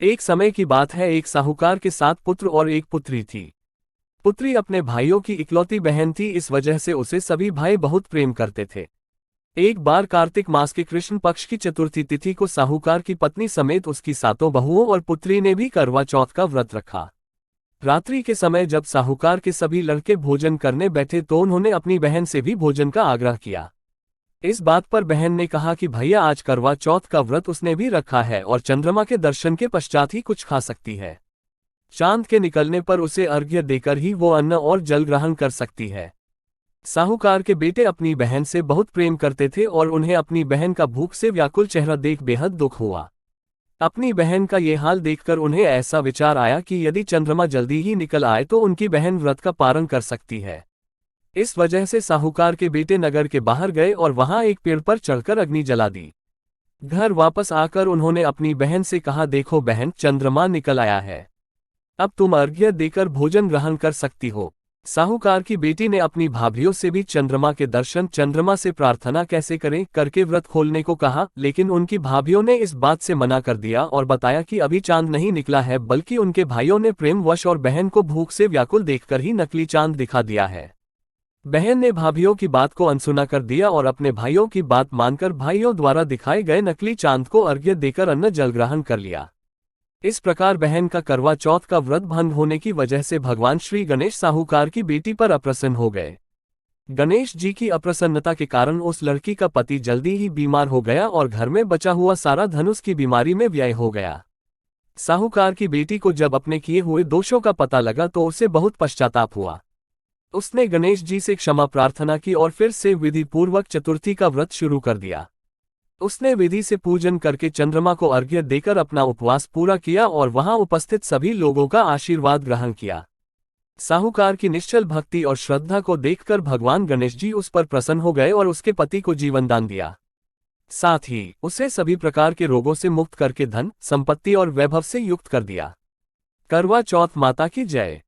एक समय की बात है, एक साहूकार के 7 पुत्र और एक पुत्री थी। पुत्री अपने भाइयों की इकलौती बहन थी, इस वजह से उसे सभी भाई बहुत प्रेम करते थे। एक बार कार्तिक मास के कृष्ण पक्ष की चतुर्थी तिथि को साहूकार की पत्नी समेत उसकी 7 बहुओं और पुत्री ने भी करवा चौथ का व्रत रखा। रात्रि के समय जब साहूकार के सभी लड़के भोजन करने बैठे तो उन्होंने अपनी बहन से भी भोजन का आग्रह किया। इस बात पर बहन ने कहा कि भैया, आज करवा चौथ का व्रत उसने भी रखा है और चंद्रमा के दर्शन के पश्चात ही कुछ खा सकती है। चांद के निकलने पर उसे अर्घ्य देकर ही वो अन्न और जल ग्रहण कर सकती है। साहूकार के बेटे अपनी बहन से बहुत प्रेम करते थे और उन्हें अपनी बहन का भूख से व्याकुल चेहरा देख बेहद दुख हुआ। अपनी बहन का ये हाल देखकर उन्हें ऐसा विचार आया कि यदि चंद्रमा जल्दी ही निकल आए तो उनकी बहन व्रत का पारण कर सकती है। इस वजह से साहूकार के बेटे नगर के बाहर गए और वहां एक पेड़ पर चढ़कर अग्नि जला दी। घर वापस आकर उन्होंने अपनी बहन से कहा, देखो बहन, चंद्रमा निकल आया है, अब तुम अर्घ्य देकर भोजन ग्रहण कर सकती हो। साहूकार की बेटी ने अपनी भाभीियों से भी चंद्रमा के दर्शन, चंद्रमा से प्रार्थना कैसे करें करके व्रत खोलने को कहा, लेकिन उनकी भाभीियों ने इस बात से मना कर दिया और बताया कि अभी चांद नहीं निकला है, बल्कि उनके भाइयों ने प्रेमवश और बहन को भूख से व्याकुल देखकर ही नकली चांद दिखा दिया है। बहन ने भाभीियों की बात को अनसुना कर दिया और अपने भाइयों की बात मानकर भाइयों द्वारा दिखाए गए नकली चांद को अर्घ्य देकर अन्न जल ग्रहण कर लिया। इस प्रकार बहन का करवा चौथ का व्रत भंग होने की वजह से भगवान श्री गणेश साहूकार की बेटी पर अप्रसन्न हो गए। गणेश जी की अप्रसन्नता के कारण उस लड़की का पति जल्दी ही बीमार हो गया और घर में बचा हुआ सारा धन उसकी बीमारी में व्यय हो गया। साहूकार की बेटी को जब अपने किए हुए दोषों का पता लगा तो उसे बहुत पश्चाताप हुआ। उसने गणेश जी से क्षमा प्रार्थना की और फिर से विधि पूर्वक चतुर्थी का व्रत शुरू कर दिया। उसने विधि से पूजन करके चंद्रमा को अर्घ्य देकर अपना उपवास पूरा किया और वहां उपस्थित सभी लोगों का आशीर्वाद ग्रहण किया। साहूकार की निश्चल भक्ति और श्रद्धा को देखकर भगवान गणेश जी उस पर प्रसन्न हो गए और उसके पति को जीवन दान दिया। साथ ही उसे सभी प्रकार के रोगों से मुक्त करके धन, संपत्ति और वैभव से युक्त कर दिया। करवा चौथ माता की जय।